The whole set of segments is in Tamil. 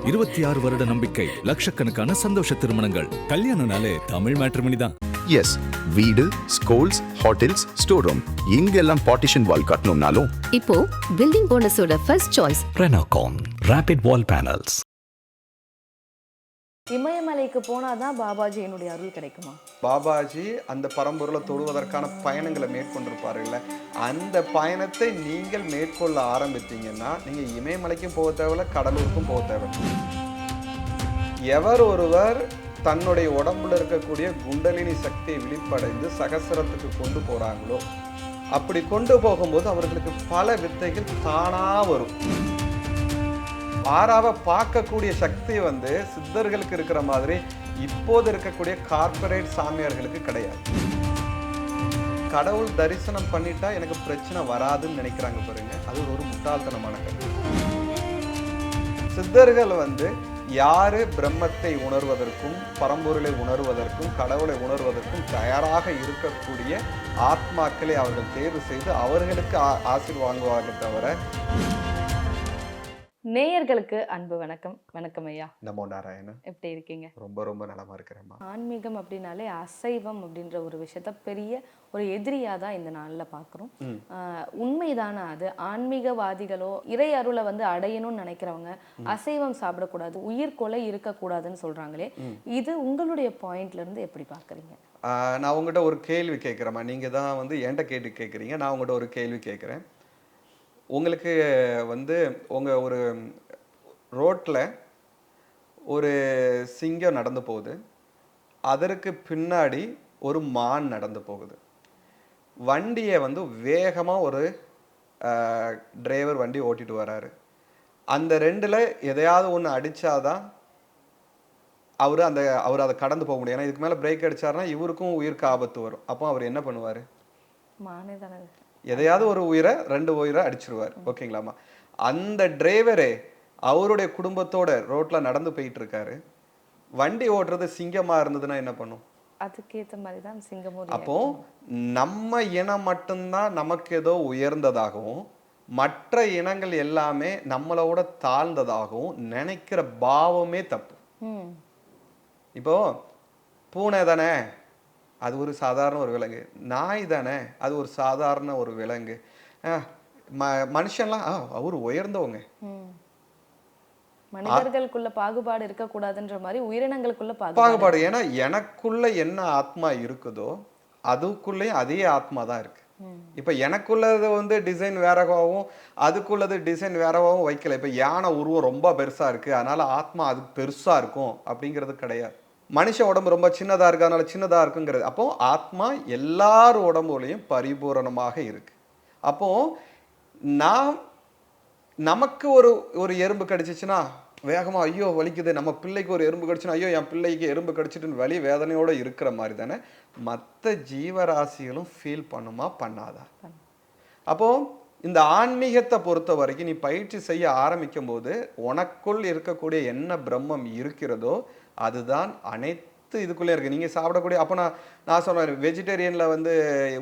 26 வருட நம்பிக்கை, லட்சக்கணக்கான சந்தோஷ திருமணங்கள். கல்யாணம்னாலே தமிழ் மேட்ரிமோனி தான். எஸ், வீடு, ஸ்கூல்ஸ், ஹோட்டல்ஸ், ஸ்டோர் ரூம் இங்கெல்லாம் பார்ட்டிஷன் வால் கட்டணும்னாலும் இப்போ பில்டிங் ஓனர்ஸோட first choice Renocon Rapid Wall Panels. இமயமலைக்கு போனாதான் பாபாஜியினுடைய அருள் கிடைக்குமா? பாபாஜி அந்த பரம்பொருளை தொடுவதற்கான பயணங்களை மேற்கொண்டிருப்பாருல்ல, அந்த பயணத்தை நீங்கள் மேற்கொள்ள ஆரம்பித்தீங்கன்னா நீங்கள் இமயமலைக்கும் போக தேவையில்ல, கடலூருக்கும் போக தேவையில்லை. எவர் ஒருவர் தன்னுடைய உடம்புல இருக்கக்கூடிய குண்டலினி சக்தியை விழிப்படைந்து சகசரத்துக்கு கொண்டு போகிறாங்களோ, அப்படி கொண்டு போகும்போது அவர்களுக்கு பல வித்தைகள் தானாக வரும். ஆறாவை பார்க்கக்கூடிய சக்தி சித்தர்களுக்கு இருக்கிற மாதிரி இப்போது இருக்கக்கூடிய கார்பரேட் சாமியார்களுக்கு கிடையாது. கடவுள் தரிசனம் பண்ணிட்டா எனக்கு பிரச்சனை வராதுன்னு நினைக்கிறாங்க பாருங்க, அது ஒரு முட்டாள்தனமான கருத்து. சித்தர்கள் யாரு பிரம்மத்தை உணர்வதற்கும் பரம்பொருளை உணர்வதற்கும் கடவுளை உணர்வதற்கும் தயாராக இருக்கக்கூடிய ஆத்மாக்களை அவர்கள் தேர்வு செய்து அவர்களுக்கு ஆசீர் வாங்குவாங்க தவிர. நேயர்களுக்கு அன்பு வணக்கம். வணக்கம் ஐயா. நமோ நாராயண. எப்படி இருக்கீங்க? ரொம்ப ரொம்ப நலமா இருக்கிறேம்மா. ஆன்மீகம் அப்படின்னாலே அசைவம் அப்படின்ற ஒரு விஷயத்த பெரிய ஒரு எதிரியா தான் இந்த நாள்ல பாக்குறோம். உண்மைதானா அது? ஆன்மீகவாதிகளோ இறை அருளை அடையணும்னு நினைக்கிறவங்க அசைவம் சாப்பிடக்கூடாது, உயிர் கொலை இருக்கக்கூடாதுன்னு சொல்றாங்களே, இது உங்களுடைய பாயிண்ட்ல இருந்து எப்படி பாக்குறீங்க? நான் உங்ககிட்ட ஒரு கேள்வி கேட்குறேம்மா. நீங்க தான் என்கிட்ட கேட்டு கேட்குறீங்க, நான் உங்கள்கிட்ட ஒரு கேள்வி கேட்குறேன். உங்களுக்கு உங்கள் ஒரு ரோட்டில் ஒரு சிங்கம் நடந்து போகுது, அதற்கு பின்னாடி ஒரு மான் நடந்து போகுது. வண்டியை வேகமாக ஒரு டிரைவர் வண்டி ஓட்டிட்டு வர்றாரு. அந்த ரெண்டில் எதையாவது ஒன்று அடித்தாதான் அவர் அதை கடந்து போக முடியும். ஏன்னா இதுக்கு மேலே பிரேக் அடித்தாருன்னா இவருக்கும் உயிருக்கு ஆபத்து வரும். அப்போ அவர் என்ன பண்ணுவார்? மானே தானே, எதையாவது ஒரு உயிரை, 2 உயிரை அடிச்சிருவார். ஓகேங்களாம்மா? அந்த டிரைவரே அவருடைய குடும்பத்தோட ரோட்ல நடந்து போயிட்டு இருக்காரு. வண்டி ஓட்டுறது சிங்கமா இருந்ததுன்னா என்ன பண்ணும்? அதுக்கேற்ற மாதிரி தான் சிங்கமும். அப்போ நம்ம இனம் மட்டும்தான் நமக்கு ஏதோ உயர்ந்ததாகவும் மற்ற இனங்கள் எல்லாமே நம்மளோட தாழ்ந்ததாகவும் நினைக்கிற பாவமே தப்பு. இப்போ பூனை தானே, அது ஒரு சாதாரண ஒரு விலங்கு. நாய் தானே, அது ஒரு சாதாரண ஒரு விலங்கு. மனுஷன்லாம் அவர் உயர்ந்தவங்க. மனிதர்களுக்குள்ள பாகுபாடு இருக்கக்கூடாதுன்ற மாதிரி உயிரினங்களுக்குள்ள பாகுபாடு. ஏன்னா எனக்குள்ள என்ன ஆத்மா இருக்குதோ அதுக்குள்ளேயும் அதே ஆத்மா தான் இருக்கு. இப்ப எனக்குள்ளது டிசைன் வேறவாகவும் அதுக்குள்ளது டிசைன் வேறவாகவும் வைக்கல. இப்ப யானை உருவம் ரொம்ப பெருசா இருக்கு, அதனால ஆத்மா அது பெருசா இருக்கும் அப்படிங்கிறது கிடையாது. மனுஷ உடம்பு ரொம்ப சின்னதா இருக்கு, அதனால சின்னதா இருக்குங்கிறது. அப்போ ஆத்மா எல்லார் உடம்புலையும் பரிபூரணமாக இருக்கு. அப்போ நமக்கு ஒரு எறும்பு கடிச்சிச்சுன்னா வேகமா ஐயோ வலிக்குது, நம்ம பிள்ளைக்கு ஒரு எறும்பு கடிச்சுன்னா ஐயோ என் பிள்ளைக்கு எறும்பு கடிச்சிட்டுன்னு வலி வேதனையோட இருக்கிற மாதிரி தானே மற்ற ஜீவராசிகளும் ஃபீல் பண்ணுமா, பண்ணாதா? அப்போ இந்த ஆன்மீகத்தை பொறுத்த வரைக்கும் நீ பயிற்சி செய்ய ஆரம்பிக்கும் போது உனக்குள் இருக்கக்கூடிய என்ன பிரம்மம் இருக்கிறதோ அதுதான் அனைத்து இதுக்குள்ளே இருக்கு. நீங்க சாப்பிடக்கூடிய, அப்போ நான் சொல்றேன் வெஜிடேரியன்ல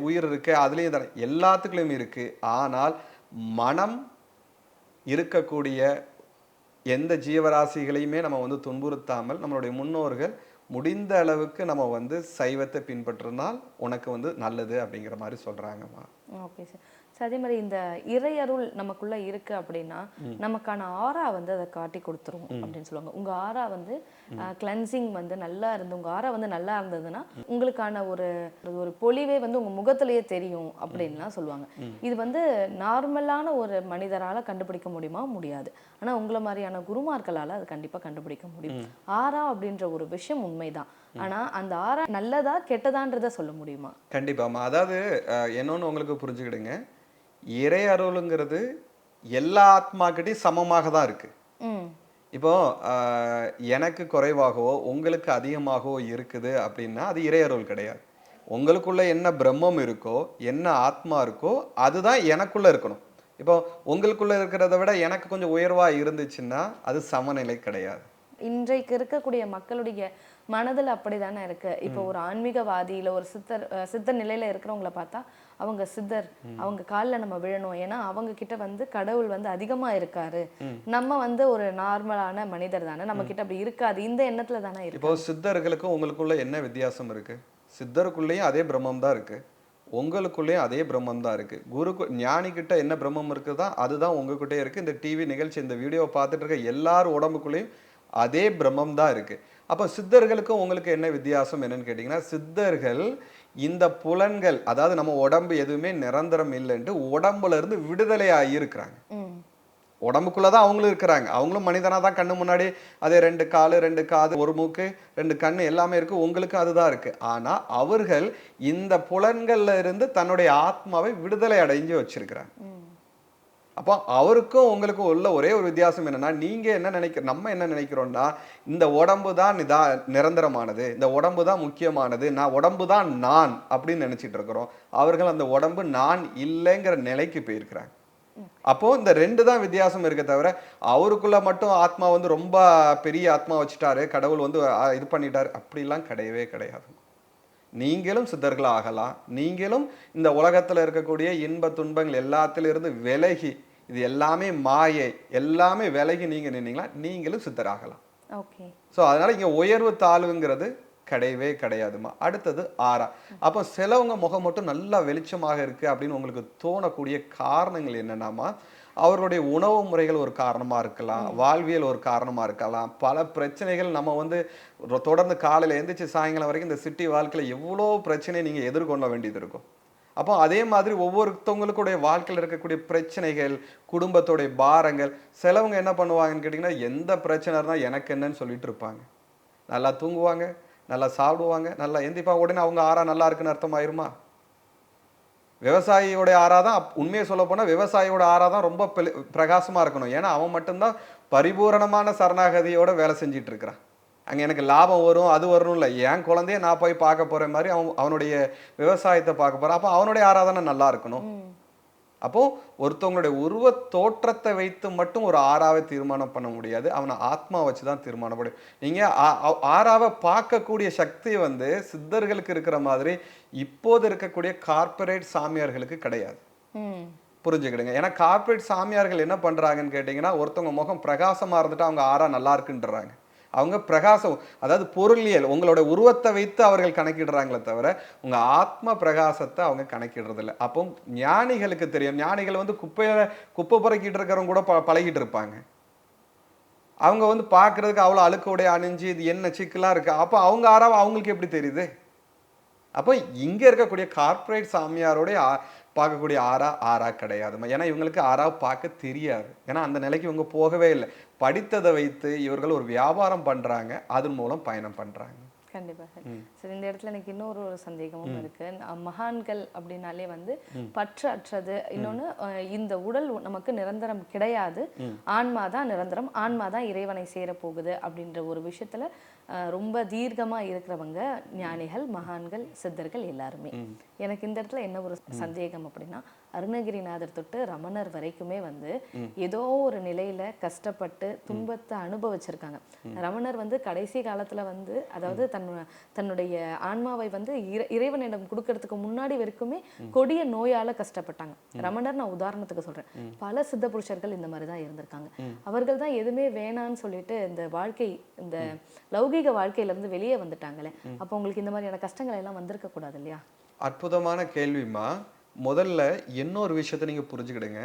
உயிர் இருக்கு, அதுலேயும் தானே எல்லாத்துக்குள்ளேயும் இருக்கு. ஆனால் மனம் இருக்கக்கூடிய எந்த ஜீவராசிகளையுமே நம்ம துன்புறுத்தாமல் நம்மளுடைய முன்னோர்கள் முடிந்த அளவுக்கு நம்ம சைவத்தை பின்பற்றினால் உனக்கு நல்லது அப்படிங்கிற மாதிரி சொல்றாங்கம்மா. Okay sir. அதே மாதிரி இந்த இறையருள் நமக்குள்ள இருக்கு அப்படின்னா நமக்கான ஆரா அதை காட்டி கொடுத்துரும் அப்படின்னு சொல்லுவாங்க. உங்க ஆரா கிளென்சிங் நல்லா இருந்து உங்க ஆரா நல்லா இருந்ததுன்னா உங்களுக்கான ஒரு பொலிவே உங்க முகத்திலேயே தெரியும் அப்படின்லாம் சொல்லுவாங்க. இது நார்மலான ஒரு மனிதரால கண்டுபிடிக்க முடியுமா? முடியாது. ஆனா உங்களை மாதிரியான குருமார்களால அது கண்டிப்பா கண்டுபிடிக்க முடியும். ஆரா அப்படின்ற ஒரு விஷயம் உண்மைதான். ஆனா அந்த ஆரா நல்லதா கெட்டதான்றத சொல்ல முடியுமா? கண்டிப்பாமா. அதாவது என்னன்னு உங்களுக்கு புரிஞ்சுக்கிடுங்க, இறை அருளுங்கிறது எல்லா ஆத்மாக்கிட்டையும் சமமாக தான் இருக்கு. இப்போ எனக்கு குறைவாகவோ உங்களுக்கு அதிகமாகவோ இருக்குது அப்படின்னா அது இறை அருள் கிடையாது. உங்களுக்குள்ள என்ன பிரம்மம் இருக்கோ என்ன ஆத்மா இருக்கோ அதுதான் எனக்குள்ள இருக்கணும். இப்போ உங்களுக்குள்ள இருக்கிறத விட எனக்கு கொஞ்சம் உயர்வா இருந்துச்சுன்னா அது சமநிலை கிடையாது. இன்றைக்கு இருக்கக்கூடிய மக்களுடைய மனதில் அப்படிதானே இருக்கு. இப்போ ஒரு ஆன்மீகவாதி இல்லை ஒரு சித்த நிலையில இருக்கிறவங்கள பார்த்தா அவங்க சித்தர், அவங்க காலில் நம்ம விழணும். ஏன்னா அவங்க கிட்ட வந்து கடவுள் வந்து அதிகமா இருக்காரு, நம்ம வந்து ஒரு நார்மலான மனிதர் தானே, நம்ம கிட்ட அப்படி இருக்காது, இந்த எண்ணத்துல தானே இருக்கு. இப்போ சித்தர்களுக்கும் உங்களுக்குள்ள என்ன வித்தியாசம் இருக்கு? சித்தருக்குள்ளேயும் அதே பிரம்மம் தான் இருக்கு, உங்களுக்குள்ளேயும் அதே பிரம்மம் தான் இருக்கு. ஞானி கிட்ட என்ன பிரம்மம் இருக்குதா அதுதான் உங்ககிட்டே இருக்கு. இந்த டிவி நிகழ்ச்சி, இந்த வீடியோவை பார்த்துட்டு இருக்க எல்லாரும் உடம்புக்குள்ளேயும் அதே பிரம்மம் தான் இருக்கு. அப்போ சித்தர்களுக்கும் உங்களுக்கு என்ன வித்தியாசம் என்னன்னு கேட்டிங்கன்னா, சித்தர்கள் இந்த புலன்கள், அதாவது நம்ம உடம்பு எதுவுமே நிரந்தரம் இல்லைன்ட்டு உடம்புல இருந்து விடுதலை ஆகியிருக்கிறாங்க. உடம்புக்குள்ளதான் அவங்களும் இருக்கிறாங்க, அவங்களும் மனிதனா தான் கண்ணு முன்னாடி அதே 2 காலு 2 காது 1 மூக்கு 2 கண்ணு எல்லாமே இருக்கு, உங்களுக்கு அதுதான் இருக்கு. ஆனா அவர்கள் இந்த புலன்கள்ல இருந்து தன்னுடைய ஆத்மாவை விடுதலை அடைஞ்சு வச்சிருக்கிறாங்க. அப்போ அவருக்கும் உங்களுக்கும் உள்ள ஒரே ஒரு வித்தியாசம் என்னன்னா, நீங்க என்ன நம்ம என்ன நினைக்கிறோம்னா, இந்த உடம்பு தான் நிரந்தரமானது, இந்த உடம்பு தான் முக்கியமானது, உடம்பு தான் நான் அப்படின்னு நினைச்சிட்டு இருக்கிறோம். அவர்கள் அந்த உடம்பு நான் இல்லைங்கிற நிலைக்கு போயிருக்கிறாங்க. அப்போ இந்த 2 தான் வித்தியாசம் இருக்க தவிர, அவருக்குள்ள மட்டும் ஆத்மா வந்து ரொம்ப பெரிய ஆத்மா வச்சுட்டாரு, கடவுள் வந்து இது பண்ணிட்டாரு, அப்படிலாம் கிடையவே கிடையாது. நீங்களும் சித்தர்கள் ஆகலாம், நீங்களும் இந்த உலகத்துல இருக்கக்கூடிய இன்ப துன்பங்கள் எல்லாத்திலிருந்து விலகி, இது எல்லாமே மாயை, எல்லாமே விலகி நீங்க நின்னீங்களா, நீங்களும் சித்தராகலாம். ஓகே. ஸோ அதனால இங்க உயர்வு தாழ்வுங்கிறது கிடையவே கிடையாதுமா. அடுத்தது ஆறா. அப்போ சிலவங்க முகம் மட்டும் நல்லா வெளிச்சமாக இருக்கு அப்படின்னு உங்களுக்கு தோணக்கூடிய காரணங்கள் என்னன்னாமா, அவர்களுடைய உணவு முறைகள் ஒரு காரணமா இருக்கலாம், வாழ்வியல் ஒரு காரணமா இருக்கலாம், பல பிரச்சனைகள். நம்ம வந்து தொடர்ந்து காலையில எந்திரிச்சு சாயங்காலம் வரைக்கும் இந்த சிட்டி வாழ்க்கையில எவ்வளோ பிரச்சனை நீங்க எதிர்கொள்ள வேண்டியது இருக்கும். அப்போ அதே மாதிரி ஒவ்வொருத்தவங்களுக்குடைய வாழ்க்கையில் இருக்கக்கூடிய பிரச்சனைகள், குடும்பத்துடைய பாரங்கள். சிலவங்க என்ன பண்ணுவாங்கன்னு கேட்டிங்கன்னா, எந்த பிரச்சனை இருந்தால் எனக்கு என்னன்னு சொல்லிட்டு இருப்பாங்க. நல்லா தூங்குவாங்க, நல்லா சாப்பிடுவாங்க, நல்லா எந்திரிப்பாங்க, உடனே அவங்க ஆறா நல்லா இருக்குன்னு அர்த்தமாயிருமா? விவசாயியோட ஆறாதான், உண்மையை சொல்ல போனா விவசாயியோட ஆறாதான் ரொம்ப பிரகாசமா இருக்கணும். ஏன்னா அவன் மட்டும்தான் பரிபூரணமான சரணாகதியோட வேலை செஞ்சிட்டு இருக்கிறான். அங்க எனக்கு லாபம் வரும் அது வரணும் இல்லை, என் குழந்தைய நான் போய் பார்க்க போற மாதிரி அவனுடைய விவசாயத்தை பார்க்க போறான். அப்போ அவனுடைய ஆராதனை நல்லா இருக்கணும். அப்போ ஒருத்தவங்களுடைய உருவ தோற்றத்தை வைத்து மட்டும் ஒரு ஆறாவை தீர்மானம் பண்ண முடியாது, அவனை ஆத்மா வச்சுதான் தீர்மானம் பண்ண. நீங்க ஆறாவை பார்க்கக்கூடிய சக்தி வந்து சித்தர்களுக்கு இருக்கிற மாதிரி இப்போது இருக்கக்கூடிய கார்பரேட் சாமியார்களுக்கு கிடையாது. புரிஞ்சுக்கிடுங்க. ஏன்னா கார்பரேட் சாமியார்கள் என்ன பண்றாங்கன்னு கேட்டீங்கன்னா, ஒருத்தவங்க முகம் பிரகாசமா இருந்துட்டு அவங்க ஆறா நல்லா இருக்குன்றாங்க. அவங்க பிரகாசம், அதாவது பொருளியல், உங்களோட உருவத்தை வைத்து அவர்கள் கணக்கிடுறாங்களே தவிர உங்க ஆத்ம பிரகாசத்தை அவங்க கணக்கிடுறது இல்லை. அப்போ ஞானிகளுக்கு தெரியும். ஞானிகள் வந்து குப்பை புறக்கிட்டு இருக்கிறவங்க கூட பழகிட்டு இருப்பாங்க. அவங்க வந்து பார்க்கறதுக்கு அவ்வளோ அழுக்கு உடைய அணிஞ்சு இது என்ன சிக்கலா இருக்கு. அப்போ அவங்க ஆறாவ அவங்களுக்கு எப்படி தெரியுது? அப்போ இங்க இருக்கக்கூடிய கார்பரேட் சாமியாரோடைய பார்க்கக்கூடிய ஆறா கிடையாதுமா. ஏன்னா இவங்களுக்கு ஆறா பார்க்க தெரியாது. ஏன்னா அந்த நிலைக்கு இவங்க போகவே இல்லை. படித்ததை வைத்து இவர்கள் ஒரு வியாபாரம் பண்றாங்க, அதன் மூலம் பயணம் பண்றாங்க. கண்டிப்பாக. சரி, இந்த இடத்துல எனக்கு இன்னொரு சந்தேகமும் இருக்கு. மகான்கள் அப்படின்னாலே வந்து பற்று அற்றது, இன்னொன்னு இந்த உடல் நமக்கு நிரந்தரம் கிடையாது, ஆன்மா தான் நிரந்தரம், ஆன்மா தான் இறைவனை சேர போகுது அப்படின்ற ஒரு விஷயத்துல ரொம்ப தீர்க்கமா இருக்கிறவங்க ஞானிகள், மகான்கள், சித்தர்கள் எல்லாருமே. எனக்கு இந்த இடத்துல என்ன ஒரு சந்தேகம் அப்படின்னா, அருணகிரிநாதர் தொட்டு ரமணர் வரைக்குமே வந்து ஏதோ ஒரு நிலையில கஷ்டப்பட்டு துன்பத்தை அனுபவிச்சிருக்காங்க. ரமணர் வந்து கடைசி காலத்துல வந்து, அதாவது தன்னுடைய ஆன்மாவை வந்து இறைவனிடம் கொடுக்கறதுக்கு முன்னாடி வரைக்குமே கொடிய நோயால கஷ்டப்பட்டாங்க. ரமணர் நான் உதாரணத்துக்கு சொல்றேன். பல சித்த புருஷர்கள் இந்த மாதிரிதான் இருந்திருக்காங்க. அவர்கள் தான் எதுவுமே வேணான்னு சொல்லிட்டு இந்த வாழ்க்கை, இந்த லௌகிக வாழ்க்கையில இருந்து வெளியே வந்துட்டாங்களே. அப்போ உங்களுக்கு இந்த மாதிரியான கஷ்டங்கள் எல்லாம் வந்திருக்க கூடாது இல்லையா? அற்புதமான கேள்விமா. முதல்ல இன்னொரு விஷயத்த நீங்க புரிஞ்சுக்கிடுங்க.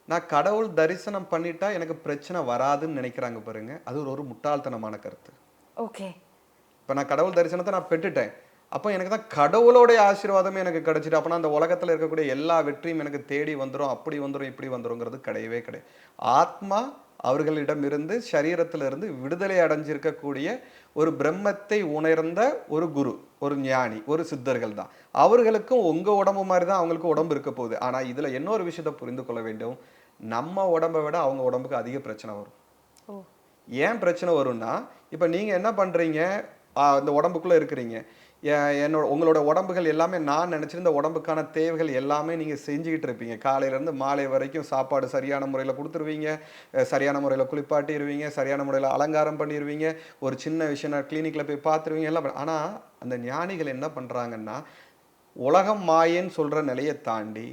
நான் கடவுள் தரிசனம் பண்ணிட்டா எனக்கு பிரச்சனை வராதுன்னு நினைக்கிறாங்க பாருங்க, அது ஒரு முட்டாள்தனமான கருத்து. ஓகே. இப்ப நான் கடவுள் தரிசனத்தை நான் பெற்றுட்டேன், அப்போ எனக்கு தான் கடவுளோடைய ஆசீர்வாதமே எனக்கு கிடைச்சிட்டு, அப்போ அந்த உலகத்துல இருக்கக்கூடிய எல்லா வெற்றியும் எனக்கு தேடி வந்துடும், அப்படி வந்துடும் இப்படி வந்துருங்கிறது கிடையவே கிடையாது. ஆத்மா அவர்களிடமிருந்து சரீரத்திலிருந்து விடுதலை அடைஞ்சிருக்கக்கூடிய ஒரு பிரம்மத்தை உணர்ந்த ஒரு குரு, ஒரு ஞானி, ஒரு சித்தர்கள் தான். அவர்களுக்கும் உங்க உடம்பு மாதிரி தான் அவங்களுக்கும் உடம்பு இருக்க போகுது. ஆனா இதுல இன்னொரு விஷயத்தை புரிந்து கொள்ள வேண்டும். நம்ம உடம்பை விட அவங்க உடம்புக்கு அதிக பிரச்சனை வரும். ஏன் பிரச்சனை வரும்னா, இப்ப நீங்க என்ன பண்றீங்க, இந்த உடம்புக்குள்ள இருக்கிறீங்க, உங்களோட உடம்புகள் எல்லாமே நான் நினைச்சிருந்த உடம்புக்கான தேவைகள் எல்லாமே நீங்க செஞ்சுக்கிட்டு இருப்பீங்க. காலையில இருந்து மாலை வரைக்கும் சாப்பாடு சரியான முறையில் கொடுத்துருவீங்க, சரியான முறையில் குளிப்பாட்டிடுவீங்க, சரியான முறையில் அலங்காரம் பண்ணிடுவீங்க, ஒரு சின்ன விஷயம் கிளினிக்ல போய் பார்த்துருவீங்க எல்லாம். ஆனா அந்த ஞானிகள் என்ன பண்றாங்கன்னா, உலகம் மாயன்னு சொல்ற நிலையை தாண்டி,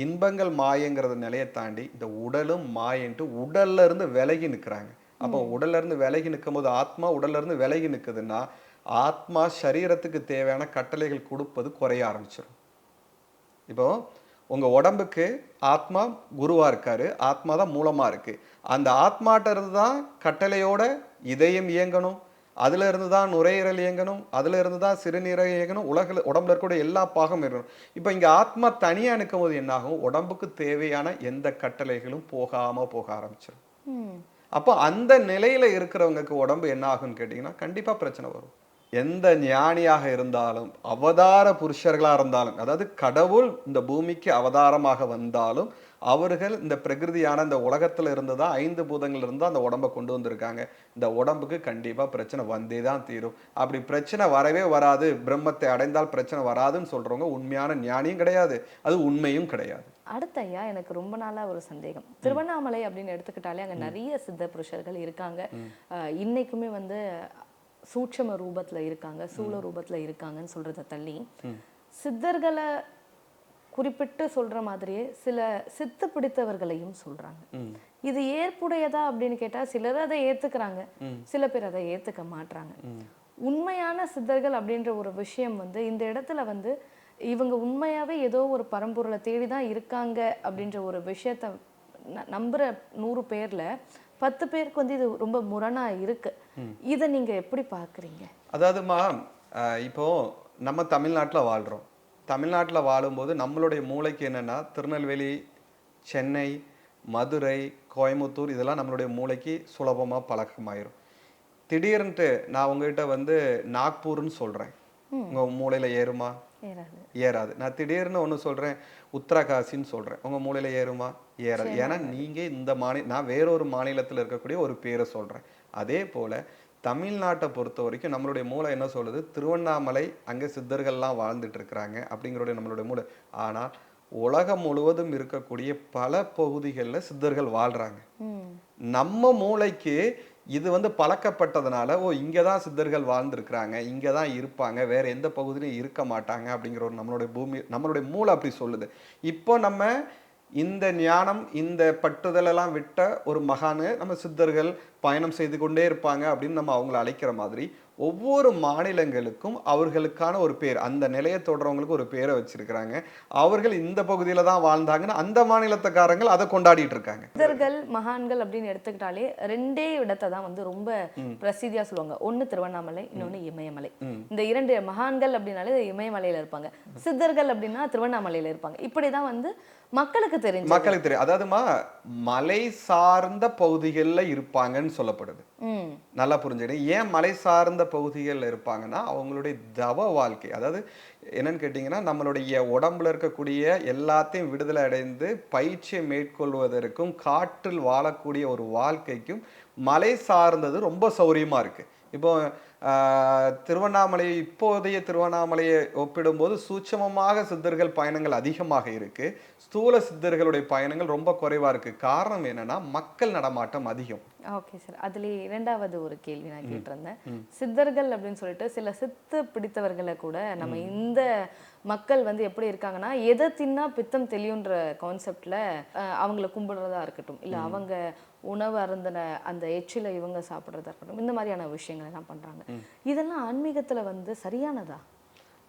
இன்பங்கள் மாயங்கிறத நிலையை தாண்டி இந்த உடலும் மாயன்ட்டு உடல்ல இருந்து விலகி நிற்கிறாங்க. அப்போ உடல்ல இருந்து விலகி நிற்கும் போது ஆத்மா உடல்ல இருந்து விலகி நிற்குதுன்னா ஆத்மா சரீரத்துக்கு தேவையான கட்டளைகள் கொடுப்பது குறைய ஆரம்பிச்சிடும். இப்போ உங்க உடம்புக்கு ஆத்மா குருவா இருக்காரு, ஆத்மா தான் மூலமா இருக்கு. அந்த ஆத்மாட்ட இருந்து தான் கட்டளையோட இதயம் இயங்கணும், அதுல இருந்து தான் நுரையீரல் இயங்கணும், அதுல இருந்து தான் சிறுநீரகம் இயங்கணும், உடம்புல இருக்கக்கூடிய எல்லா பாகமும் இருக்கணும். இப்போ இங்க ஆத்மா தனியா நிற்கும் போது என்னாகும், உடம்புக்கு தேவையான எந்த கட்டளைகளும் போக ஆரம்பிச்சிடும். அப்போ அந்த நிலையில இருக்கிறவங்களுக்கு உடம்பு என்ன ஆகும்னு கேட்டீங்கன்னா கண்டிப்பா பிரச்சனை வரும். எந்த ஞானியாக இருந்தாலும், அவதார புருஷர்களா இருந்தாலும், அதாவது கடவுள் இந்த பூமிக்கு அவதாரமாக வந்தாலும் அவர்கள் இந்த பிரகிருதியான இந்த உலகத்துல இருந்து தான் 5 பூதங்கள்ல இருந்து அந்த உடம்பை கொண்டு வந்திருக்காங்க. இந்த உடம்புக்கு கண்டிப்பா பிரச்சனை வந்தே தான் தீரும். அப்படி பிரச்சனை வரவே வராது, பிரம்மத்தை அடைந்தால் பிரச்சனை வராதுன்னு சொல்றவங்க உண்மையான ஞானியும் கிடையாது, அது உண்மையும் கிடையாது. அடுத்த ஐயா, எனக்கு ரொம்ப நாளா ஒரு சந்தேகம். திருவண்ணாமலை அப்படின்னு எடுத்துக்கிட்டாலே அங்க நிறைய சித்த புருஷர்கள் இருக்காங்க. இன்னைக்குமே வந்து சூட்சம ரூபத்துல இருக்காங்க, சூழ ரூபத்துல இருக்காங்கன்னு சொல்றதை தள்ளி சித்தர்களை குறிப்பிட்டு சொல்ற மாதிரியே சில சித்து பிடித்தவர்களையும் சொல்றாங்க. இது ஏற்புடையதா அப்படின்னு கேட்டா சிலர் அதை ஏத்துக்கிறாங்க, சில பேர் அதை ஏத்துக்க மாட்றாங்க. உண்மையான சித்தர்கள் அப்படின்ற ஒரு விஷயம் வந்து இந்த இடத்துல வந்து இவங்க உண்மையாவே ஏதோ ஒரு பரம்பொருளை தேடிதான் இருக்காங்க அப்படின்ற ஒரு விஷயத்த நம்புற 100 பேர்ல 10 பேருக்கு வந்து இது ரொம்ப முரணா இருக்கு. இதை நீங்க எப்படி பாக்குறீங்க? அதாவதுமா, இப்போ நம்ம தமிழ்நாட்டில் வாழ்றோம். தமிழ்நாட்டில் வாழும்போது நம்மளுடைய மூளைக்கு என்னன்னா திருநெல்வேலி, சென்னை, மதுரை, கோயம்புத்தூர் இதெல்லாம் நம்மளுடைய மூளைக்கு சுலபமாக பழக்கமாயிரும். திடீர்னுட்டு நான் உங்ககிட்ட வந்து நாக்பூர்னு சொல்கிறேன், உங்கள் மூளையில் ஏறுமா? ஏறாது. நான் திடீர்னு ஒன்று சொல்கிறேன் உத்தரகாசின்னு சொல்கிறேன், உங்கள் மூளையில் ஏறுமா? ஏறாது. ஏன்னா நீங்கள் இந்த நான் வேறொரு மாநிலத்தில் இருக்கக்கூடிய ஒரு பேரை சொல்கிறேன். அதே போல் தமிழ்நாட்டை பொறுத்த வரைக்கும் நம்மளுடைய மூளை என்ன சொல்லுது, திருவண்ணாமலை அங்கே சித்தர்கள்லாம் வாழ்ந்துட்டு இருக்கிறாங்க அப்படிங்கிறோடைய நம்மளுடைய மூளை. ஆனால் உலகம் முழுவதும் இருக்கக்கூடிய பல பகுதிகளில் சித்தர்கள் வாழ்றாங்க. நம்ம மூளைக்கு இது வந்து பழக்கப்பட்டதுனால ஓ இங்கே தான் சித்தர்கள் வாழ்ந்துருக்கிறாங்க, இங்கே தான் இருப்பாங்க, வேற எந்த பகுதியிலும் இருக்க மாட்டாங்க அப்படிங்கிற ஒரு நம்மளுடைய மூளை அப்படி சொல்லுது. இப்போ நம்ம இந்த ஞானம் இந்த பட்டுதலெல்லாம் விட்ட ஒரு மகானு நம்ம சித்தர்கள் பயணம் செய்து கொண்டே இருப்பாங்க அப்படின்னு நம்ம அவங்கள அழைக்கிற மாதிரி ஒவ்வொரு மாநிலங்களுக்கும் அவர்களுக்கான ஒரு பேர், அந்த நிலையை தொடர்றவங்களுக்கு ஒரு பேரை வச்சிருக்கிறாங்க. அவர்கள் இந்த பகுதியில தான் வாழ்ந்தாங்கன்னு அந்த மாநிலத்துக்காரங்கள் அதை கொண்டாடிட்டு இருக்காங்க. சித்தர்கள் மகான்கள் அப்படின்னு எடுத்துக்கிட்டாலே 2 இடத்தை தான் வந்து ரொம்ப பிரசித்தியா சொல்லுவாங்க. ஒண்ணு திருவண்ணாமலை, இன்னொன்னு இமயமலை. இந்த 2 மகான்கள் அப்படின்னாலே இமயமலையில இருப்பாங்க, சித்தர்கள் அப்படின்னா திருவண்ணாமலையில இருப்பாங்க. இப்படிதான் வந்து மக்களுக்கு தெரியும். அதாவதுமா மலை சார்ந்த பகுதிகளில் இருப்பாங்கன்னு சொல்லப்படுது. நல்லா புரிஞ்சுக்கிட்டேன். ஏன் மலை சார்ந்த பகுதிகளில் இருப்பாங்கன்னா அவங்களுடைய தவ வாழ்க்கை, அதாவது என்னன்னு கேட்டிங்கன்னா நம்மளுடைய உடம்புல இருக்கக்கூடிய எல்லாத்தையும் விடுதலை அடைந்து பயிற்சியை மேற்கொள்வதற்கும் காற்றில் வாழக்கூடிய ஒரு வாழ்க்கைக்கும் மலை சார்ந்தது ரொம்ப சௌரியமா இருக்கு. இப்போ திருவண்ணாமலை, இப்போதைய திருவண்ணாமலையை ஒப்பிடும்போது சூட்சமமாக சித்தர்கள் பயணங்கள் அதிகமாக இருக்கு, ஸ்தூல சித்தர்களுடைய பயணங்கள் ரொம்ப குறைவா இருக்கு. காரணம் என்னன்னா மக்கள் நடமாட்டம் அதிகம். ஓகே சார், அதுல 2வது ஒரு கேள்வி நான் கேட்டிருந்தேன். சித்தர்கள் அப்படின்னு சொல்லிட்டு சில சித்து பிடித்தவர்களை கூட நம்ம இந்த மக்கள் வந்து எப்படி இருக்காங்கன்னா எதை தின்னா பித்தம் தெளியுன்ற கான்செப்ட்ல அவங்கள கும்பிடுறதா இருக்கட்டும், இல்ல அவங்க உணவு அருந்தின அந்த எச்சில இவங்க சாப்பிட்றதா இருக்கட்டும், இந்த மாதிரியான விஷயங்கள் எல்லாம் பண்றாங்க. இதெல்லாம் ஆன்மீகத்துல வந்து சரியானதா?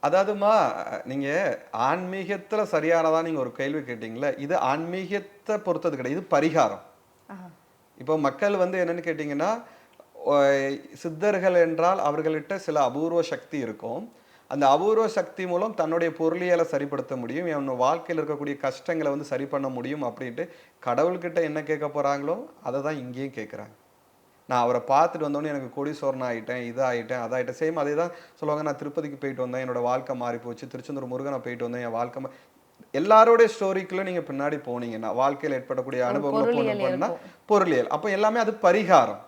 அதாவதுமா, நீங்க ஆன்மீகத்துல சரியானதா நீங்க ஒரு கேள்வி கேட்டீங்களா, இது ஆன்மீகத்தை பொறுத்தது கிடையாது, இது பரிகாரம். இப்போ மக்கள் வந்து என்னன்னு கேட்டீங்கன்னா, சித்தர்கள் என்றால் அவர்கள்கிட்ட சில அபூர்வ சக்தி இருக்கும். அந்த அபூர்வ சக்தி மூலம் தன்னுடைய பொருளியலை சரிப்படுத்த முடியும், என் வாழ்க்கையில் இருக்கக்கூடிய கஷ்டங்களை வந்து சரி பண்ண முடியும் அப்படின்ட்டு கடவுள்கிட்ட என்ன கேட்க போறாங்களோ அதை தான் இங்கேயும் கேட்குறாங்க. நான் அவரை பார்த்துட்டு வந்தோடனே எனக்கு கோடீஸ்வரன் ஆகிட்டேன், இதாகிட்டேன், அதாகிட்டேன். சேம் அதே தான் சொல்லுவாங்க. நான் திருப்பதிக்கு போயிட்டு வந்தேன், என்னோட வாழ்க்கை மாறி போச்சு. திருச்செந்தூர் முருகனை போயிட்டு வந்தேன், என் வாழ்க்கை எல்லாரோடைய ஸ்டோரிக்குள்ள நீங்க பின்னாடி போனீங்கன்னா வாழ்க்கையில் ஏற்படக்கூடிய அனுபவங்களை பொருளியல், அப்போ எல்லாமே அது பரிகாரம்.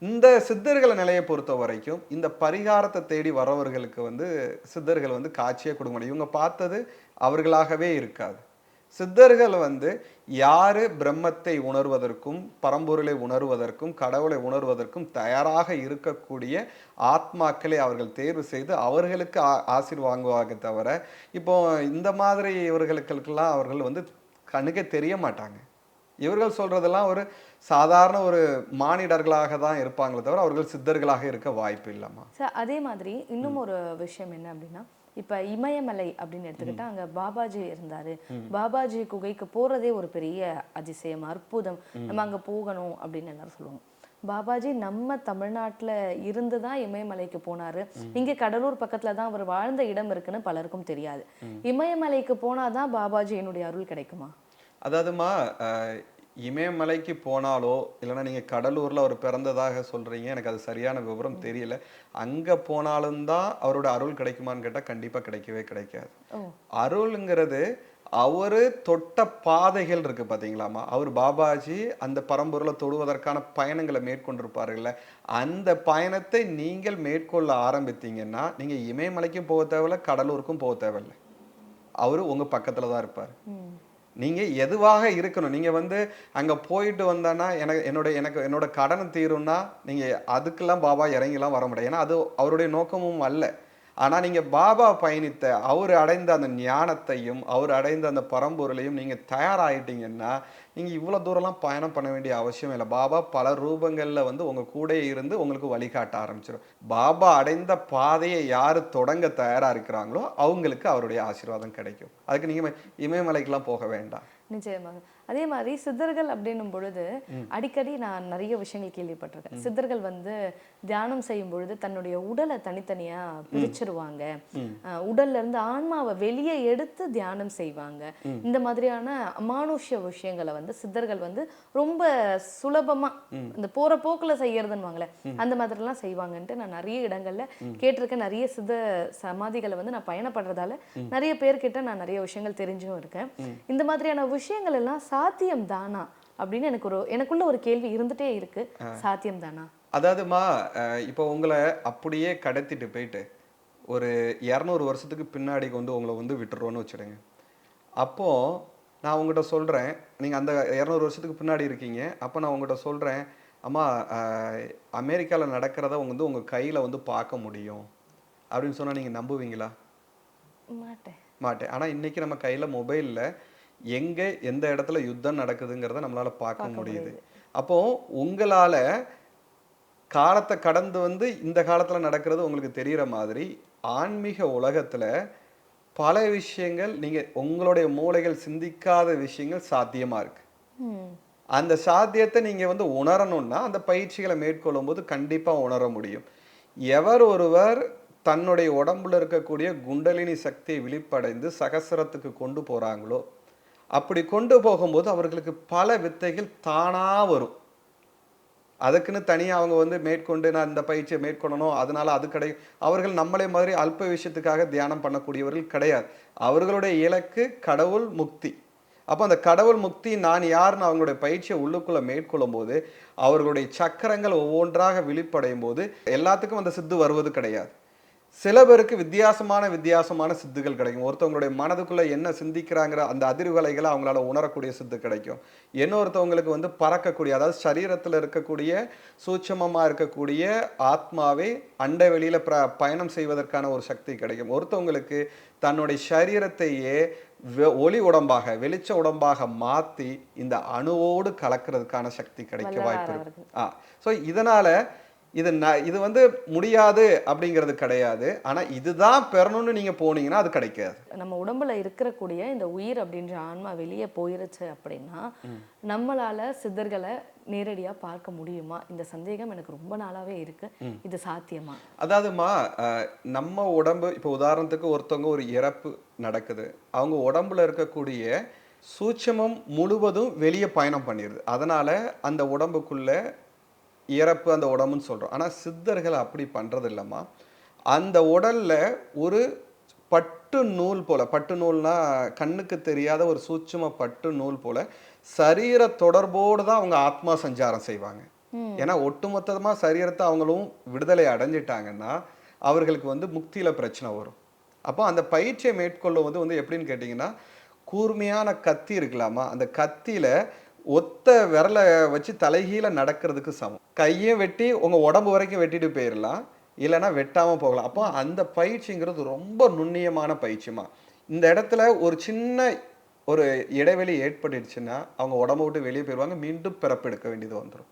இந்த சித்தர்களை நிலையை பொறுத்த வரைக்கும் இந்த பரிகாரத்தை தேடி வரவர்களுக்கு வந்து சித்தர்கள் வந்து காட்சியை கொடுக்க முடியும். இவங்க பார்த்தது அவர்களாகவே இருக்காது. சித்தர்கள் வந்து யாரு பிரம்மத்தை உணர்வதற்கும் பரம்பொருளை உணர்வதற்கும் கடவுளை உணர்வதற்கும் தயாராக இருக்கக்கூடிய ஆத்மாக்களை அவர்கள் தேர்வு செய்து அவர்களுக்கு ஆசீர் வாங்குவாங்க தவிர இப்போ இந்த மாதிரி இவர்களுக்கெல்லாம் அவர்கள் வந்து கண்ணுக்கே தெரிய மாட்டாங்க. இவர்கள் சொல்றதெல்லாம் ஒரு சாதாரண ஒரு மானிடர்களாக தான் இருப்பாங்களே தவிர அவர்கள் சித்தர்களாக இருக்க வாய்ப்பு இல்லைம்மா. சார் அதே மாதிரி இன்னும் ஒரு விஷயம் என்ன அப்படின்னா, இப்ப இமயமலை அப்படின்னு எடுத்துக்கிட்டா அங்க பாபாஜி இருந்தாரு. பாபாஜி குகைக்கு போறதே ஒரு பெரிய அதிசயம், அற்புதம். நம்ம அங்க போகணும் அப்படின்னு எல்லாரும் சொல்லுவாங்க. பாபாஜி நம்ம தமிழ்நாட்டுல இருந்து தான் இமயமலைக்கு போனாரு. இங்க கடலூர் பக்கத்துல தான் அவர் வாழ்ந்த இடம் இருக்குன்னு பலருக்கும் தெரியாது. இமயமலைக்கு போனாதான் பாபாஜியினுடைய அருள் கிடைக்குமா? அதாவதுமா இமயமலைக்கு போனாலோ இல்லைன்னா நீங்கள் கடலூரில் அவர் பிறந்ததாக சொல்கிறீங்க, எனக்கு அது சரியான விவரம் தெரியல. அங்கே போனாலும் தான் அவரோட அருள் கிடைக்குமான்னு கேட்டால் கண்டிப்பாக கிடைக்கவே கிடைக்காது. அருளுங்கிறது அவரு தொட்ட பாதைகள் இருக்கு பார்த்தீங்களாமா, அவர் பாபாஜி அந்த பரம்பொருளை தொடுவதற்கான பயணங்களை மேற்கொண்டிருப்பார்கள்ல, அந்த பயணத்தை நீங்கள் மேற்கொள்ள ஆரம்பித்தீங்கன்னா நீங்கள் இமயமலைக்கும் போக தேவையில்லை, கடலூருக்கும் போக தேவையில்லை, அவரு உங்கள் பக்கத்தில் தான் இருப்பார். நீங்கள் எதுவாக இருக்கணும், நீங்கள் வந்து அங்கே போயிட்டு வந்தானா என்னோட கடன் தீரும்னா நீங்கள் அதுக்கெல்லாம் பாபா இறங்கிலாம் வர முடியாது. ஏன்னா அது அவருடைய நோக்கமும் அல்ல. ஆனால் நீங்கள் பாபா பயணித்த அவர் அடைந்த அந்த ஞானத்தையும் அவர் அடைந்த அந்த பரம்பொருளையும் நீங்கள் தயாராகிட்டீங்கன்னா நீங்கள் இவ்வளோ தூரம்லாம் பயணம் பண்ண வேண்டிய அவசியம் இல்லை. பாபா பல ரூபங்களில் வந்து உங்கள் கூட இருந்து உங்களுக்கு வழிகாட்ட ஆரம்பிச்சிடும். பாபா அடைந்த பாதையை யார் தொடங்க தயாராக இருக்கிறாங்களோ அவங்களுக்கு அவருடைய ஆசீர்வாதம் கிடைக்கும். அதுக்கு நீங்கள் இமயமலைக்கெல்லாம் போக வேண்டாம். நிச்சயமாக. அதே மாதிரி சித்தர்கள் அப்படின்னும் பொழுது அடிக்கடி நான் நிறைய விஷயங்கள் கேள்விப்பட்டிருக்கேன். சித்தர்கள் வந்து தியானம் செய்யும் பொழுது தன்னுடைய உடலை தனித்தனியா பிரிச்சிருவாங்க, உடல்ல இருந்து ஆன்மாவை வெளியே எடுத்து தியானம் செய்வாங்க. இந்த மாதிரியான அமானுஷ்ய விஷயங்களை வந்து சித்தர்கள் வந்து ரொம்ப சுலபமா இந்த போற போக்குல செய்யறதுன்னு அந்த மாதிரி எல்லாம் செய்வாங்கன்ட்டு நான் நிறைய இடங்கள்ல கேட்டிருக்கேன். நிறைய சித்த சமாதிகளை வந்து நான் பயணப்படுறதால நிறைய பேர்கிட்ட நான் நிறைய விஷயங்கள் தெரிஞ்சும் இருக்கேன். இந்த மாதிரியான விஷயங்கள் எல்லாம் சாத்தியம் தானா அப்படின்னு எனக்குள்ள ஒரு கேள்வி இருந்துட்டே இருக்கு. சாத்தியம் தானா? அதாவதுமா இப்போ உங்களை அப்படியே கடத்திட்டு போயிட்டு ஒரு 200 வருஷத்துக்கு பின்னாடி வந்து உங்களை வந்து விட்டுறோன்னு வச்சுடுங்க. அப்போ நான் உங்கள்கிட்ட சொல்றேன், நீங்க அந்த 200 வருஷத்துக்கு பின்னாடி இருக்கீங்க. அப்போ நான் உங்கள்கிட்ட சொல்றேன், அம்மா அமெரிக்காவில் நடக்கிறத வந்து உங்க கையில வந்து பார்க்க முடியும் அப்படின்னு சொன்னா நீங்க நம்புவீங்களா? மாட்டேன். ஆனா இன்னைக்கு நம்ம கையில மொபைல்ல எங்க எந்த இடத்துல யுத்தம் நடக்குதுங்கிறத நம்மளால பார்க்க முடியுது. அப்போ உங்களால காலத்தை கடந்து வந்து இந்த காலத்துல நடக்கிறது உங்களுக்கு தெரியற மாதிரி ஆன்மீக உலகத்துல பல விஷயங்கள் நீங்க உங்களுடைய மூளைகள் சிந்திக்காத விஷயங்கள் சாத்தியமா இருக்கு. அந்த சாத்தியத்தை நீங்க வந்து உணரணும்னா அந்த பயிற்சிகளை மேற்கொள்ளும் போது கண்டிப்பா உணர முடியும். எவர் ஒருவர் தன்னுடைய உடம்புல இருக்கக்கூடிய குண்டலினி சக்தியை விழிப்படைந்து சகசிரத்துக்கு கொண்டு போறாங்களோ, அப்படி கொண்டு போகும்போது அவர்களுக்கு பல வித்தைகள் தானா வரும். அதுக்குன்னு தனியாக அவங்க வந்து மேற்கொண்டு நான் இந்த பயிற்சியை மேற்கொள்ளணும் அதனால அது அவர்கள் நம்மளே மாதிரி அல்ப விஷயத்துக்காக தியானம் பண்ணக்கூடியவர்கள் கிடையாது. அவர்களுடைய இலக்கு கடவுள் முக்தி. அப்போ அந்த கடவுள் முக்தி நான் யாருன்னு அவங்களுடைய பயிற்சியை உள்ளுக்குள்ள மேற்கொள்ளும் போது அவர்களுடைய சக்கரங்கள் ஒவ்வொன்றாக விழிப்படையும் போது எல்லாத்துக்கும் அந்த சித்து வருவது கிடையாது. சில பேருக்கு வித்தியாசமான சித்துகள் கிடைக்கும். ஒருத்தவங்களுடைய மனதுக்குள்ள என்ன சிந்திக்கிறாங்கிற அந்த அதிர்வலைகளை அவங்களால உணரக்கூடிய சித்து கிடைக்கும். இன்னொருத்தவங்களுக்கு வந்து பறக்கக்கூடிய, அதாவது சரீரத்தில் இருக்கக்கூடிய சூட்சமமா இருக்கக்கூடிய ஆத்மாவே அண்டை வெளியில பயணம் செய்வதற்கான ஒரு சக்தி கிடைக்கும். ஒருத்தவங்களுக்கு தன்னுடைய சரீரத்தையே ஒளி உடம்பாக வெளிச்ச உடம்பாக மாத்தி இந்த அணுவோடு கலக்கிறதுக்கான சக்தி கிடைக்க வாய்ப்பு இருக்கு. ஸோ இதனால இது வந்து முடியாது அப்படிங்கிறது கிடையாது. ஆனா இதுதான் பெறணும்னு நீங்க போனீங்கன்னா அது கிடைக்காது. நம்ம உடம்புல இருக்கக்கூடிய இந்த உயிர் அப்படின்ற ஆன்மா வெளியே போயிருச்சு அப்படின்னா நம்மளால சித்தர்களை நேரடியா பார்க்க முடியுமா? இந்த சந்தேகம் எனக்கு ரொம்ப நாளாவே இருக்கு. இது சாத்தியமா? அதாவதுமா நம்ம உடம்பு இப்போ உதாரணத்துக்கு ஒருத்தவங்க ஒரு இறப்பு நடக்குது, அவங்க உடம்புல இருக்கக்கூடிய சூட்சமம் முழுவதும் வெளியே பயணம் பண்ணிடுது. அதனால அந்த உடம்புக்குள்ள இறப்பு அந்த உடம்புன்னு சொல்கிறோம். ஆனால் சித்தர்கள் அப்படி பண்ணுறது இல்லைம்மா. அந்த உடலில் ஒரு பட்டு நூல் போல், பட்டு நூல்னா கண்ணுக்கு தெரியாத ஒரு சூட்சும பட்டு நூல் போல் சரீர தொடர்போடு தான் அவங்க ஆத்மா சஞ்சாரம் செய்வாங்க. ஏன்னா ஒட்டுமொத்தமாக சரீரத்தை அவங்களும் விடுதலை அடைஞ்சிட்டாங்கன்னா அவர்களுக்கு வந்து முக்தியில் பிரச்சனை வரும். அப்போ அந்த பயிற்சியை மேற்கொள்ளும் வந்து எப்படின்னு கேட்டிங்கன்னா, கூர்மையான கத்தி இருக்கலாமா, அந்த கத்தியில ஒத்த விரலை வச்சு தலைகீழ நடக்கிறதுக்கு சமம். கையை வெட்டி உங்க உடம்பு வரைக்கும் வெட்டிட்டு போயிடலாம், இல்லைன்னா வெட்டாம போகலாம். அப்போ அந்த பயிற்சிங்கிறது ரொம்ப நுண்ணியமான பயிற்சிமா. இந்த இடத்துல ஒரு சின்ன ஒரு இடைவெளி ஏற்பட்டுச்சுன்னா அவங்க உடம்ப விட்டு வெளியே போயிடுவாங்க, மீண்டும் பிறப்பெடுக்க வேண்டியது வந்துடும்.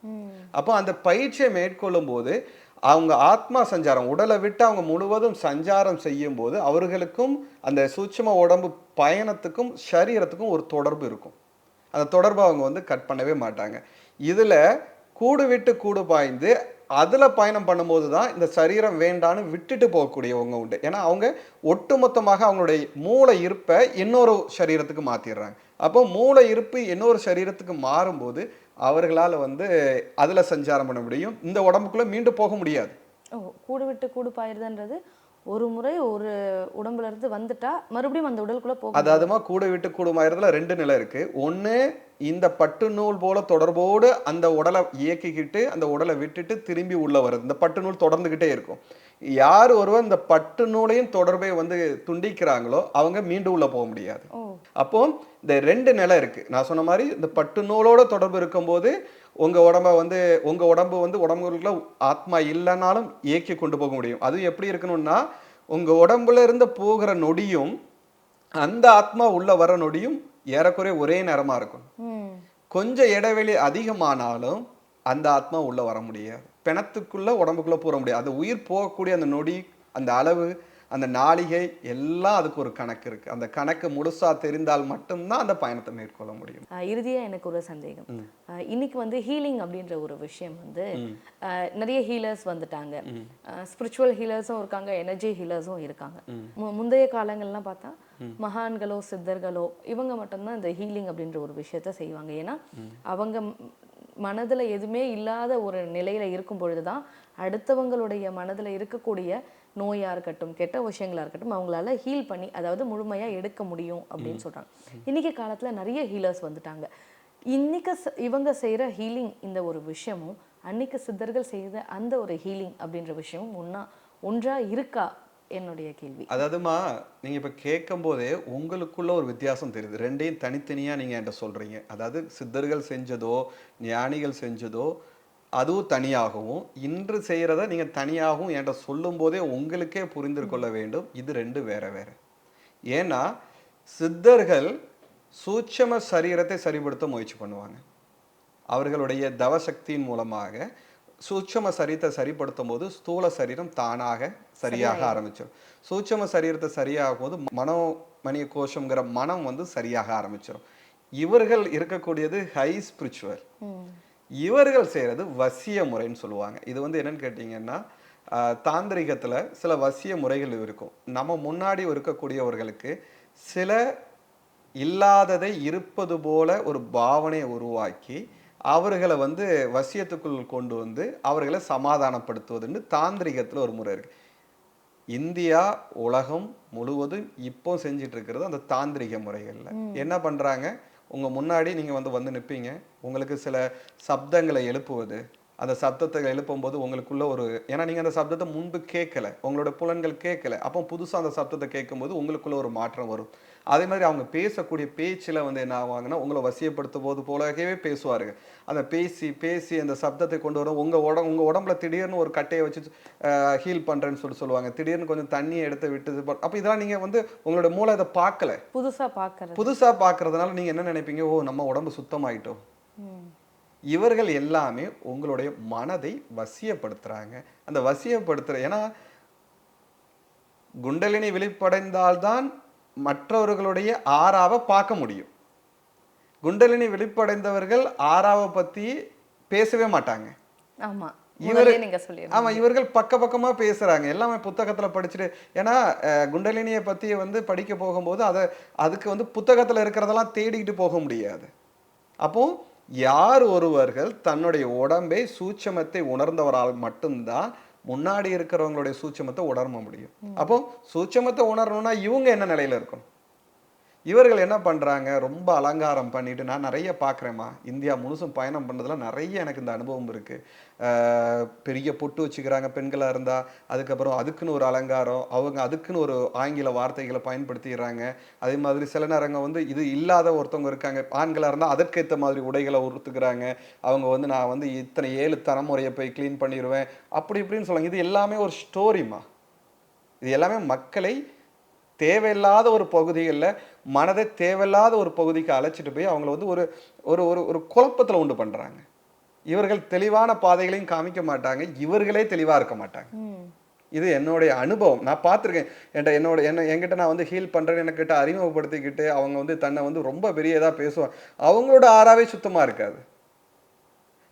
அப்போ அந்த பயிற்சியை மேற்கொள்ளும் போது அவங்க ஆத்மா சஞ்சாரம், உடலை விட்டு அவங்க முழுவதும் சஞ்சாரம் செய்யும் போது அவர்களுக்கும் அந்த சூட்சும உடம்பு பயணத்துக்கும் சரீரத்துக்கும் ஒரு தொடர்பு இருக்கும். அந்த தொடர்பை அவங்க வந்து கட் பண்ணவே மாட்டாங்க. இதுல கூடு விட்டு கூடு பாய்ந்து அதுல பயணம் பண்ணும்போது தான் இந்த சரீரம் வேண்டான்னு விட்டுட்டு போகக்கூடியவங்க உண்டு. ஏன்னா அவங்க ஒட்டுமொத்தமாக அவங்களுடைய மூளை இருப்பை இன்னொரு சரீரத்துக்கு மாத்திடுறாங்க. அப்போ மூளை இருப்பு இன்னொரு சரீரத்துக்கு மாறும்போது அவர்களால் வந்து அதுல சஞ்சாரம் பண்ண முடியும், இந்த உடம்புக்குள்ள மீண்டும் போக முடியாது. ஓ, கூடு விட்டு கூடு பாயிருதுன்றது ஒரு முறை ஒரு உடம்புல இருந்து வந்துட்டா மறுபடியும் அந்த உடலுக்குள்ள போக அதாவதுமா கூடு விட்டு கூடுமாயிரதுல 2 நிலை இருக்கு. ஒண்ணு, இந்த பட்டு நூல் போல தொடர்போடு அந்த உடலை இயக்கிக்கிட்டு அந்த உடலை விட்டுட்டு திரும்பி உள்ள வருது. இந்த பட்டு நூல் தொடர்ந்துகிட்டே இருக்கும். யார் ஒருவர் இந்த பட்டு நூலையும் தொடர்பை வந்து துண்டிக்கிறாங்களோ அவங்க மீண்டும் உள்ள போக முடியாது. அப்போ இந்த 2 நிலை இருக்கு. நான் சொன்ன மாதிரி இந்த பட்டு நூலோட தொடர்பு இருக்கும்போது உங்க உடம்பு வந்து உடம்புக்குள்ள ஆத்மா இல்லைனாலும் இயக்கி கொண்டு போக முடியும். அது எப்படி இருக்கணும்னா உங்க உடம்புல இருந்து போகிற நொடியும் அந்த ஆத்மா உள்ள வர நொடியும் ஏறக்குறைய ஒரே நேரமா இருக்கும். கொஞ்சம் இடைவெளி அதிகமானாலும் அந்த ஆத்மா உள்ள வர முடியாது, பிணத்துக்குள்ள உடம்புக்குள்ள போற முடியாது. அது உயிர் போகக்கூடிய அந்த நொடி, அந்த அளவு, அந்த நாளிகை எல்லாம் அதுக்கு ஒரு கணக்கு இருக்கு. அந்த கணக்கு முழுசா தெரிந்தால் மட்டும்தான் அந்த பயணத்தை மேற்கொள்ள முடியும். இறுதியா எனக்கு ஒரு சந்தேகம். இன்னைக்கு வந்து ஹீலிங் அப்படின்ற ஒரு விஷயம் வந்து நிறைய ஹீலர்ஸ் வந்துட்டாங்க. ஸ்பிரிச்சுவல் ஹீலர்ஸும் இருக்காங்க, எனர்ஜி ஹீலர்ஸும் இருக்காங்க. முந்தைய காலங்கள்லாம் பார்த்தா மகான்களோ சித்தர்களோ இவங்க மட்டும்தான் இந்த ஹீலிங் அப்படின்ற ஒரு விஷயத்த செய்வாங்க. ஏன்னா அவங்க மனதுல எதுவுமே இல்லாத ஒரு நிலையில இருக்கும் பொழுதுதான் அடுத்தவங்களுடைய மனதுல இருக்கக்கூடிய நோயா இருக்கட்டும், கெட்ட விஷயங்களா இருக்கட்டும், அவங்களால ஹீல் பண்ணி, அதாவது முழுமையா எடுக்க முடியும் அப்படின்னு சொல்றாங்க. இன்னைக்கு காலத்துல நிறைய ஹீலர்ஸ் வந்துட்டாங்க. இன்னைக்கு இவங்க செய்யற ஹீலிங் இந்த ஒரு விஷயமும் அன்னைக்கு சித்தர்கள் செய்த அந்த ஒரு ஹீலிங் அப்படின்ற விஷயமும் ஒன்றா இருக்கா என்னுடைய கேள்வி. அதாவதுமா நீங்க இப்ப கேட்கும் போதே உங்களுக்குள்ள ஒரு வித்தியாசம் தெரியுது. ரெண்டையும் தனித்தனியா நீங்க என்கிட்ட சொல்றீங்க. அதாவது சித்தர்கள் செஞ்சதோ ஞானிகள் செஞ்சதோ அதுவும் தனியாகவும், இன்று செய்யறத நீங்க தனியாகவும் என்கிட்ட சொல்லும் போதே உங்களுக்கே புரிந்து கொள்ள வேண்டும், இது 2 வேற வேற. ஏன்னா சித்தர்கள் சூட்சம சரீரத்தை சரிப்படுத்த முயற்சி பண்ணுவாங்க. அவர்களுடைய தவசக்தியின் மூலமாக சூட்சம சரீரத்தை சரிப்படுத்தும் போது ஸ்தூல சரீரம் தானாக சரியாக ஆரம்பிச்சிடும். சூட்சம சரீரத்தை சரியாகும் போது மனோமணிய கோஷம்ங்கிற மனம் வந்து சரியாக ஆரம்பிச்சிடும். இவர்கள் இருக்கக்கூடியது ஹை ஸ்பிரிச்சுவல். இவர்கள் செய்யறது வசிய முறைன்னு சொல்லுவாங்க. இது வந்து என்னன்னு கேட்டீங்கன்னா தாந்திரிகத்துல சில வசிய முறைகள் இருக்கும். நம்ம முன்னாடி இருக்கக்கூடியவர்களுக்கு சில இல்லாததை இருப்பது போல ஒரு பாவனையை உருவாக்கி அவர்களை வந்து வசியத்துக்குள் கொண்டு வந்து அவர்களை சமாதானப்படுத்துவதுன்னு தாந்திரிகத்துல ஒரு முறை இருக்கு. இந்தியா உலகம் முழுவதும் இப்போ செஞ்சிட்டு இருக்கிறது அந்த தாந்திரிக முறைகள்ல. என்ன பண்றாங்க, உங்க முன்னாடி நீங்க வந்து நிற்பீங்க, உங்களுக்கு சில சப்தங்களை எழுப்புவது, அந்த சப்தத்தை எழுப்பும் போது உங்களுக்குள்ள ஒரு, ஏன்னா நீங்க அந்த சப்தத்தை முன்பு கேட்கல, உங்களோட புலன்கள் கேட்கல, அப்போ புதுசா அந்த சப்தத்தை கேட்கும் போது உங்களுக்குள்ள ஒரு மாற்றம் வரும். அதே மாதிரி அவங்க பேசக்கூடிய பேச்சுல வந்து என்ன ஆவாங்கன்னா உங்களை வசியப்படுத்தும் போது போலவே பேசுவாருங்க. அந்த பேசி அந்த சப்தத்தை கொண்டு வரும். உங்க உடம்புல திடீர்னு ஒரு கட்டையை வச்சு ஹீல் பண்றேன்னு சொல்லுவாங்க, திடீர்னு கொஞ்சம் தண்ணியை எடுத்து விட்டு, அப்ப இதெல்லாம் நீங்க வந்து உங்களோட மூளை இதை பார்க்கல, புதுசா பார்க்கறதுனால நீங்க என்ன நினைப்பீங்க, ஓ நம்ம உடம்பு சுத்தமாயிட்டோம். இவர்கள் எல்லாமே உங்களுடைய மனதை வசியப்படுத்துறாங்க. அந்த வசியப்படுத்துற, ஏன்னா குண்டலினி வெளிப்படைந்தால்தான் மற்றவர்களுடைய ஆறாவை பார்க்க முடியும். குண்டலினி வெளிப்படைந்தவர்கள் ஆறாவை பத்தி பேசவே மாட்டாங்க. இவர்கள் பக்கமா பேசுறாங்க, எல்லாமே புத்தகத்துல படிச்சுட்டு. ஏன்னா குண்டலினியை பத்தி வந்து படிக்க போகும்போது அதுக்கு வந்து புத்தகத்துல இருக்கிறதெல்லாம் தேடிக்கிட்டு போக முடியாது. அப்போ யார் ஒருவர்கள் தன்னுடைய உடம்பை சூட்சமத்தை உணர்ந்தவரால் மட்டும்தான் முன்னாடி இருக்கிறவங்களுடைய சூட்சமத்தை உணர முடியும். அப்போ சூட்சமத்தை உணரணும்னா இவங்க என்ன நிலையில இருக்கணும், இவர்கள் என்ன பண்றாங்க, ரொம்ப அலங்காரம் பண்ணிட்டு நான் நிறைய பார்க்குறேம்மா. இந்தியா முழுசும் பயணம் பண்ணதுல நிறைய எனக்கு இந்த அனுபவம் இருக்கு. பெரிய பொட்டு வச்சுக்கிறாங்க பெண்களா இருந்தா. அதுக்கப்புறம் அதுக்குன்னு ஒரு அலங்காரம். அவங்க அதுக்குன்னு ஒரு ஆங்கில வார்த்தைகள பயன்படுத்திர்றாங்க. அதே மாதிரி சில நேரங்க வந்து இது இல்லாத ஒருத்தவங்க இருக்காங்க. ஆண்களா இருந்தா அதற்கேத்த மாதிரி உடைகள உடுத்துக்கிறாங்க. அவங்க வந்து நான் வந்து இத்தனை 7 தலைமுறைய போய் கிளீன் பண்ணிருவேன். அப்படி இப்படின்னு சொல்லுவாங்க. இது எல்லாமே ஒரு ஸ்டோரிம்மா. இது எல்லாமே மக்களை தேவையில்லாத ஒரு பகுதிகள்ல, மனதை தேவையில்லாத ஒரு பகுதிக்கு அழைச்சிட்டு போய் அவங்கள வந்து ஒரு ஒரு ஒரு ஒரு குழப்பத்துல உண்டு பண்றாங்க. இவர்கள் தெளிவான பாதைகளையும் காமிக்க மாட்டாங்க. இவர்களே தெளிவா இருக்க மாட்டாங்க. இது என்னுடைய அனுபவம். நான் பார்த்துருக்கேன். என்கிட்ட நான் வந்து ஹீல் பண்றேன்னு என்கிட்ட அறிமுகப்படுத்திக்கிட்டு அவங்க வந்து தன்னை வந்து ரொம்ப பெரிய இதா பேசுவாங்க. அவங்களோட ஆறாவே சுத்தமா இருக்காது.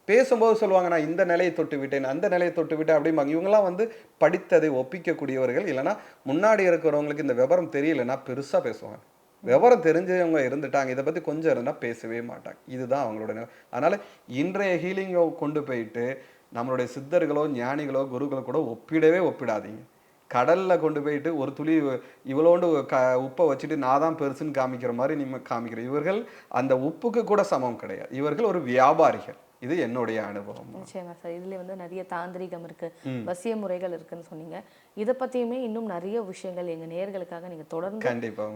பேசும்போது சொல்லுவாங்க நான் இந்த நிலையை தொட்டு விட்டேன், அந்த நிலையை தொட்டு விட்டேன் அப்படிம்பாங்க. இவங்கெல்லாம் வந்து படித்ததை ஒப்பிக்கக்கூடியவர்கள். இல்லைன்னா முன்னாடி இருக்கிறவங்களுக்கு இந்த விவரம் தெரியலைன்னா பெருசா பேசுவாங்க. விவரம் தெரிஞ்சவங்க இருந்துட்டாங்க, இதை பத்தி கொஞ்சம் இருந்தா பேசவே மாட்டாங்க. இதுதான் அவங்களோட நிலை. அதனால இன்றைய ஹீலிங்கை கொண்டு போயிட்டு நம்மளுடைய சித்தர்களோ ஞானிகளோ குருக்களோ கூட ஒப்பிடாதீங்க. கடல்ல கொண்டு போயிட்டு ஒரு துளி இவ்வளோண்டு உப்பை வச்சுட்டு நான் தான் பெருசுன்னு காமிக்கிற மாதிரி நீங்க காமிக்கிற இவர்கள் அந்த உப்புக்கு கூட சமம் கிடையாது. இவர்கள் ஒரு வியாபாரிகள். இது என்னுடைய அனுபவம். நிச்சயமா சார். இதுல வந்து நிறைய தாந்திரிகம் இருக்கு, வசிய முறைகள் இருக்குன்னு சொன்னீங்க. இதை பத்தியுமே இன்னும் நிறைய விஷயங்கள் எங்க நேயர்களுக்காக நீங்க தொடர்ந்து கண்டிப்பா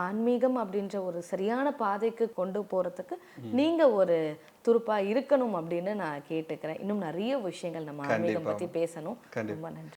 ஆன்மீகம் அப்படின்ற ஒரு சரியான பாதைக்கு கொண்டு போறதுக்கு நீங்க ஒரு துருப்பா இருக்கணும் அப்படின்னு நான் கேட்டுக்கிறேன். இன்னும் நிறைய விஷயங்கள் நம்ம ஆன்மீகம் பத்தி பேசணும். ரொம்ப நன்றி.